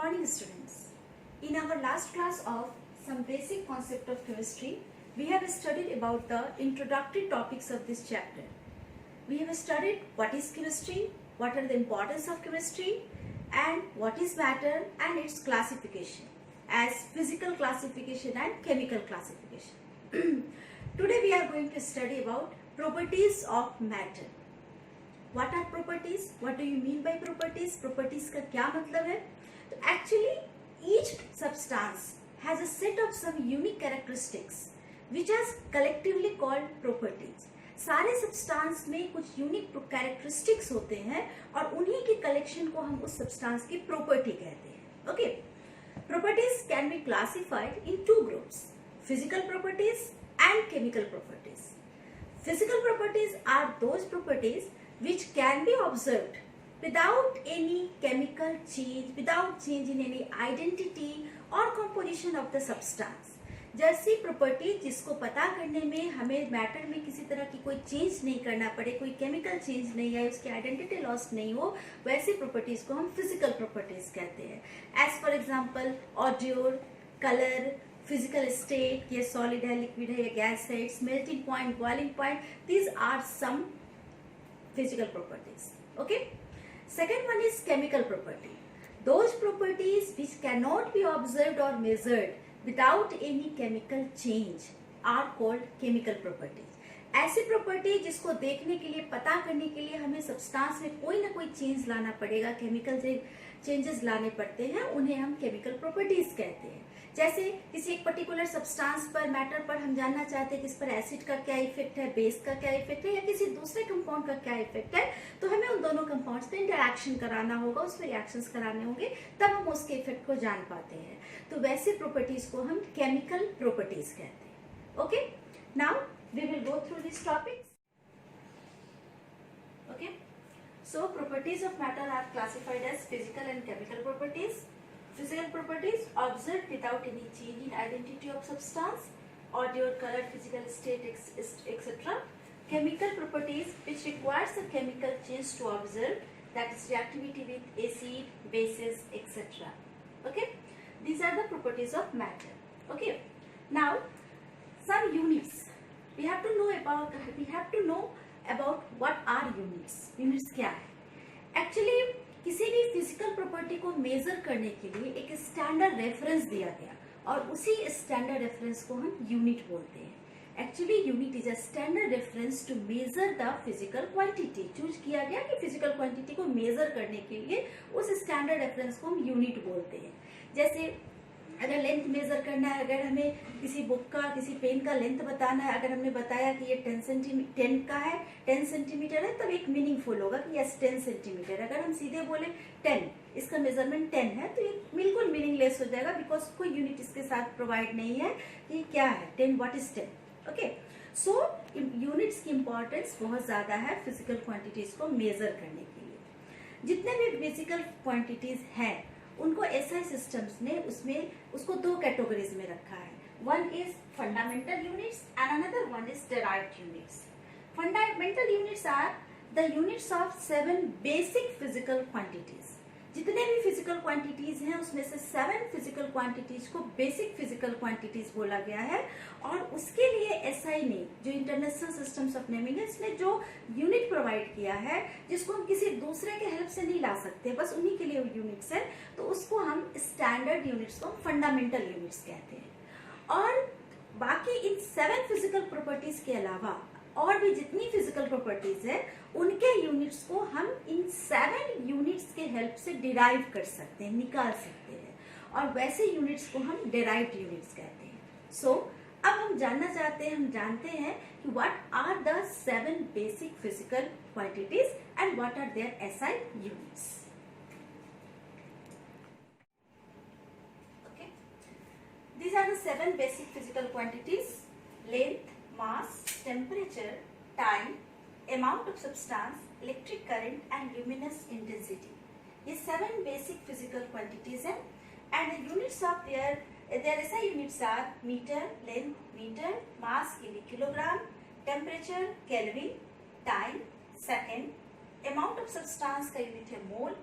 morning, students. In our last class of some basic concept of chemistry, we have studied about the introductory topics of this chapter. We have studied what is chemistry, what are the importance of chemistry, and what is matter and its classification as physical classification and chemical classification. Today we are going to study about properties of matter. What are properties? What do you mean by properties? Properties का क्या मतलब है? तो actually each substance has a set of some unique characteristics which are collectively called properties. सारे substance में कुछ unique characteristics होते हैं और उन्हीं की collection को हम उस substance की property कहते हैं. Okay? Properties can be classified in two groups: physical properties and chemical properties. Physical properties are those properties which can be observed without any chemical change, without change in any identity or composition of the substance. जैसी property जिसको पता करने में हमें matter में किसी तरह की कोई चेंज नहीं करना पड़े, कोई केमिकल चेंज नहीं है, उसकी आइडेंटिटी लॉस नहीं हो, वैसी प्रॉपर्टीज को हम फिजिकल प्रॉपर्टीज कहते हैं. As for example odour, colour, physical state, ये सॉलिड है, लिक्विड है, ये गैस है, it's melting point, boiling point, these are some physical properties. Okay. Second one is chemical property. Those properties which cannot be observed or measured without any chemical change are called chemical properties. ऐसी property जिसको देखने के लिए, पता करने के लिए हमें सब्सटेंस में कोई ना कोई चेंज लाना पड़ेगा, केमिकल चेंजेस लाने पड़ते हैं, उन्हें हम केमिकल प्रॉपर्टीज कहते हैं. जैसे किसी एक पर्टिकुलर सब्सटेंस पर, मैटर पर हम जानना चाहते हैं कि इस पर एसिड का क्या इफेक्ट है, बेस का क्या इफेक्ट है, या किसी दूसरे कंपाउंड का क्या इफेक्ट है, तो हमें उन दोनों कंपाउंड्स पे इंटरैक्शन कराना होगा, उसमें रिएक्शंस कराने होंगे, तब हम उसके इफेक्ट को जान पाते हैं. तो वैसे प्रॉपर्टीज को हम केमिकल प्रॉपर्टीज कहते हैं. Okay, now we will go through these topics. Okay, so properties of matter are classified as physical and chemical properties. Physical properties observed without any change in identity of substance, odor, color, physical state, etc. Chemical properties which requires a chemical change to observe, that is reactivity with acid, bases, etc. Okay, these are the properties of matter. Okay, now some units. We have to know about what are units. Units क्या है? Actually किसी भी physical property को major करने के लिए एक standard reference दिया गया और उसी स्टैंडर्ड रेफरेंस को हम यूनिट बोलते हैं. Actually unit is a standard reference to measure the physical quantity. Choose किया गया कि फिजिकल क्वांटिटी को मेजर करने के लिए उस स्टैंडर्ड रेफरेंस को हम यूनिट बोलते हैं. जैसे अगर लेंथ मेजर करना है, अगर हमें किसी बुक का, किसी पेन का लेंथ बताना है, अगर हमने बताया कि ये 10 का है, 10 सेंटीमीटर है, तब एक मीनिंगफुल होगा कि यस 10 सेंटीमीटर. अगर हम सीधे बोले 10, इसका मेजरमेंट 10 है, तो ये बिल्कुल मीनिंगलेस हो जाएगा, बिकॉज कोई यूनिट इसके साथ प्रोवाइड नहीं है कि क्या है 10, what is 10. Okay, so units की इंपॉर्टेंस बहुत ज्यादा है फिजिकल क्वांटिटीज को मेजर करने के लिए. जितने भी फिजिकल क्वांटिटीज हैं उनको एसआई सिस्टम्स ने उसको दो कैटेगरीज में रखा है. One is fundamental units and another one is derived units. Fundamental units are the units of 7 basic physical quantities. जितने भी फिजिकल क्वांटिटीज हैं उसमें से 7 फिजिकल क्वांटिटीज को बेसिक फिजिकल क्वांटिटीज बोला गया है. और उसके लिए एसआई ने, जो इंटरनेशनल सिस्टम्स ऑफ नेमिंग है, इसने जो यूनिट प्रोवाइड किया है जिसको हम किसी दूसरे के हेल्प से नहीं ला सकते, बस उन्हीं के लिए यूनिट्स है, तो उसको हम स्टैंडर्ड यूनिट्स को फंडामेंटल यूनिट्स कहते हैं. और बाकी इन 7 फिजिकल प्रॉपर्टीज के अलावा और भी जितनी फिजिकल प्रॉपर्टीज है उनके यूनिट्स को हम इन 7 यूनिट्स के हेल्प से डिराइव कर सकते हैं, निकाल सकते हैं, और वैसे यूनिट्स को हम डेराइव्ड यूनिट्स कहते हैं. सो अब हम जानते हैं कि what are the 7 basic physical quantities and what are their SI units. Okay, these are the 7 basic physical quantities: length, mass, temperature, time, amount of substance, electric current and luminous intensity. ये 7 basic physical quantities हैं, and the units of their SI units are meter, length meter, mass के लिए kilogram, temperature Kelvin, time second, amount of substance का unit है मोल,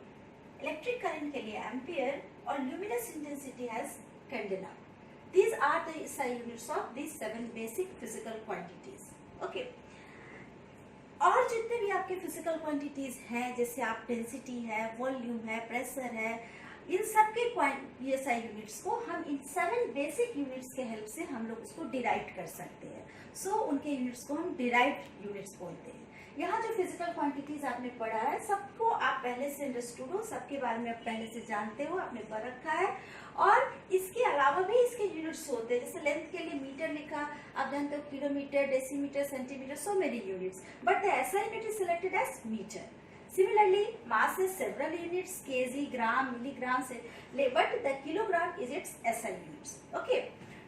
electric current के लिए ampere और luminous intensity has candela. These are the SI units of these 7 basic physical quantities. Okay. और जितने भी आपके फिजिकल क्वांटिटीज हैं, जैसे आप डेंसिटी है, वॉल्यूम है, प्रेशर है, इन सब के SI यूनिट्स को हम इन 7 बेसिक यूनिट्स के हेल्प से हम लोग उसको डिराइव कर सकते हैं. सो उनके यूनिट्स को हम डिराइव्ड यूनिट्स बोलते हैं. यहाँ जो फिजिकल क्वांटिटीज आपने पढ़ा है सबको आप पहले से अंडरस्टूड हो, सबके बारे में आप पहले से जानते हो, आपने पढ़ रखा है. और इसके अलावा भी इसके यूनिट्स होते हैं. जैसे लेंथ के लिए मीटर लिखा, आप जानते हो kilometre, decimetre, centimetre, so many units, but the SI unit is selected as metre. Similarly, mass has several units, kg, gram, milligram, but the kilogram is its SI units. Okay.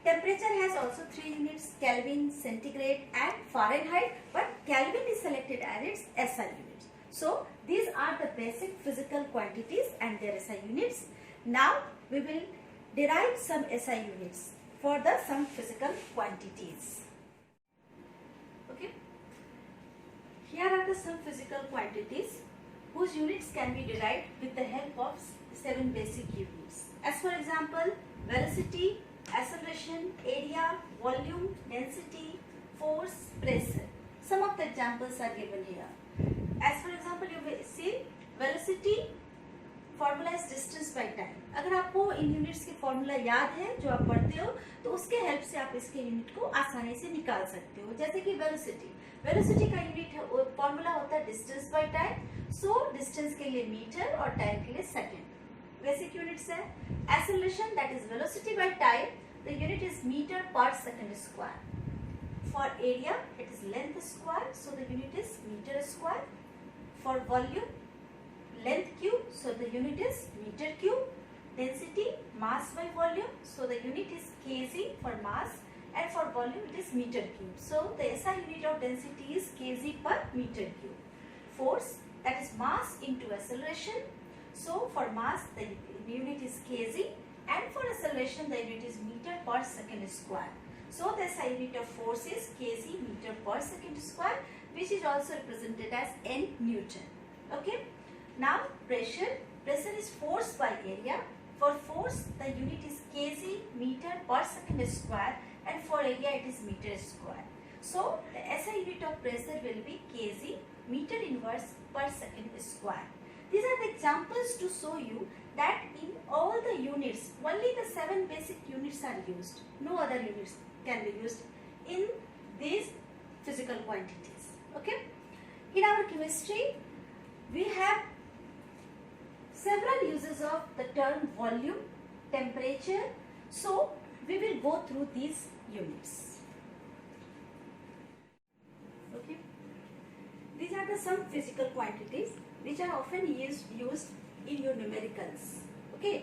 Temperature has also 3 units, Kelvin, centigrade and Fahrenheit, but Kelvin is selected as its SI units. So, these are the basic physical quantities and their SI units. Now, we will derive some SI units for some physical quantities. Okay. Here are some physical quantities whose units can be derived with the help of 7 basic units. As for example, velocity, acceleration, area, volume, density, force, pressure. Some of the examples are given here. As for example, you will see velocity formula is distance by time. अगर आपको इन units के formula याद है जो आप पढ़ते हो तो उसके हेल्प से आप इसके यूनिट को आसानी से निकाल सकते हो. जैसे कि वेलोसिटी का यूनिट फॉर्मूला होता है distance by time. So distance के लिए मीटर और टाइम के लिए सेकेंड. बेसिक यूनिट्स है. Acceleration that is velocity by time, the unit is metre per second square. For area it is length square, so the unit is metre square. For volume length cube, so the unit is meter cube. Density mass by volume, so the unit is kg for mass, and for volume it is meter cube. So the SI unit of density is kg per meter cube. Force that is mass into acceleration, so for mass the unit is kg, and for acceleration the unit is meter per second square. So the SI unit of force is kg meter per second square, which is also represented as N Newton. Okay. Now pressure is force by area. For force the unit is kg meter per second square, and for area it is meter square. So the SI unit of pressure will be kg meter inverse per second square. These are the examples to show you that in all the units only the 7 basic units are used. No other units can be used in these physical quantities. Okay. In our chemistry we have several uses of the term volume, temperature. So we will go through these units. Okay. These are some physical quantities which are often used in your numericals. Okay.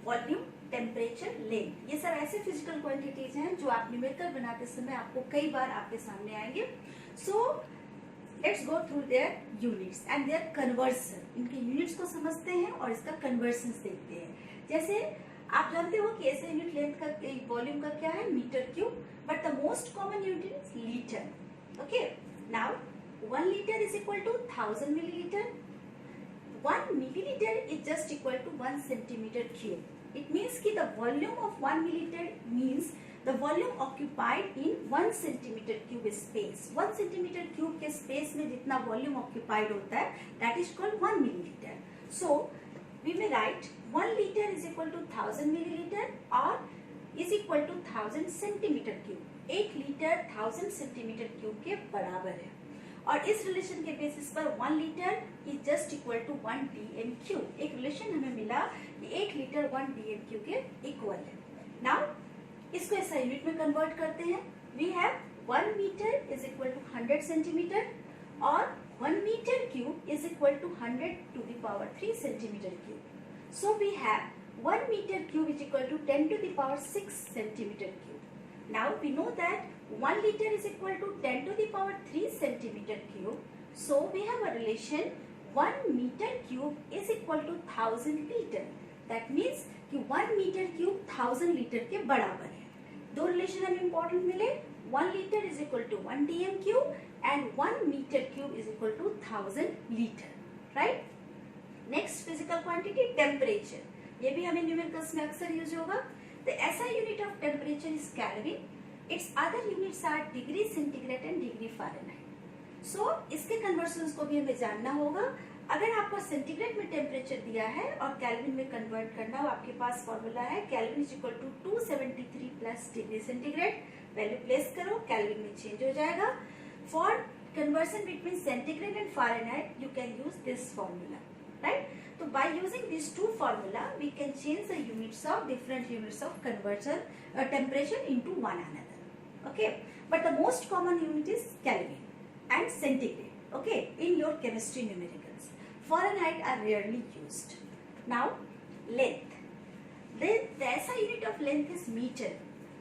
Volume, temperature, length. ये सब ऐसे physical quantities हैं जो आप numerical बनाते समय आपको कई बार आपके सामने आएंगे. So let's go through their units and their conversion. इनके units को समझते हैं और इसका conversions देखते हैं. जैसे आप जानते हो कि ऐसे यूनिट लेंथ का वॉल्यूम का क्या है, metre cube, but the most common unit is litre. Okay. Now 1 litre is equal to 1000 millilitre. 1 milliliter is just equal to 1 centimeter cube. It means कि the volume of 1 milliliter means the volume occupied in 1 centimeter cube space. 1 centimeter cube के space में जितना volume occupied होता है that is called 1 milliliter. So we may write 1 liter is equal to 1000 milliliter or is equal to 1000 centimeter cube. 8 liter 1000 centimeter cube के बराबर है. और इस रिलेशन के बेसिस पर 1 litre is just equal to 1 dm3. एक रिलेशन हमें मिला कि 8 लीटर 1 dm3 के इक्वल है. नाउ इसको ऐसा यूनिट में कन्वर्ट करते हैं. We have 1 metre is equal to 100 centimetre और 1 metre cube is equal to 100 to the power 3 centimetre cube. So we have 1 metre cube is equal to 10 to the power 6 centimeter cube. Now we know that 1 liter is equal to 10 to the power 3 centimeter cube. So we have a relation 1 meter cube is equal to 1000 liter. That means कि 1 meter cube 1000 liter के बराबर है. दो relation हमें important मिले. 1 liter is equal to 1 dm cube and 1 meter cube is equal to 1000 liter. Right? Next physical quantity temperature, ये भी हमें न्यूमेरिकल्स में अक्सर यूज होगा। The SI unit of temperature is Kelvin, it's other units are degree centigrade and degree Fahrenheit. So इसके conversions को भी हमें जानना होगा। अगर आपको सेंटीग्रेड में टेम्परेचर दिया है और केल्विन में कन्वर्ट करना हो, आपके पास फॉर्मूला है kelvin is equal to 273 plus degree centigrade, value place करो, केल्विन में चेंज हो जाएगा। For conversion between centigrade and Fahrenheit you can use this formula, right? So by using these two formula we can change the units of different units of conversion temperature into one another, okay? But the most common unit is Kelvin and centigrade, okay, in your chemistry numericals. Fahrenheit are rarely used. Now length, the SI unit of length is meter,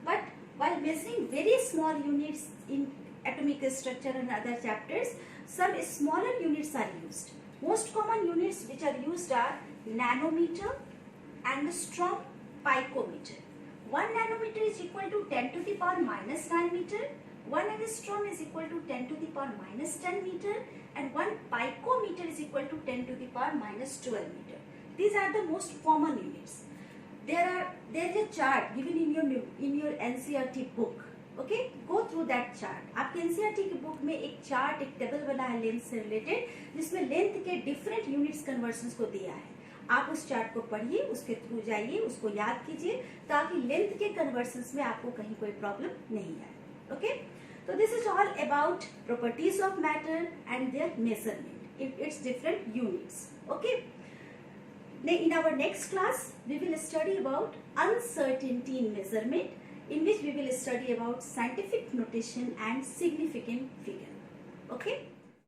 but while measuring very small units in atomic structure and other chapters, some smaller units are used. Most common units which are used are nanometer and the strong picometer. 1 nanometer is equal to 10 to the power minus 9 meter. 1 angstrom is equal to 10 to the power minus 10 meter, and 1 picometer is equal to 10 to the power minus 12 meter. These are the most common units. There is a chart given in your NCERT book. Okay, go through that chart. आपके NCERT की book में एक chart, एक table बना है length से related, जिसमें length के डिफरेंट यूनिट्स कन्वर्जन्स को दिया है। आप उस चार्ट को पढ़िए, उसके थ्रू जाइए, उसको याद कीजिए, ताकि लेंथ के कन्वर्जन्स में आपको कहीं कोई प्रॉब्लम नहीं आए। ओके, तो this is all about properties of matter and there measurement in its different units. Okay, in our next class we will study about uncertainty in measurement, in which we will study about scientific notation and significant figure. Okay.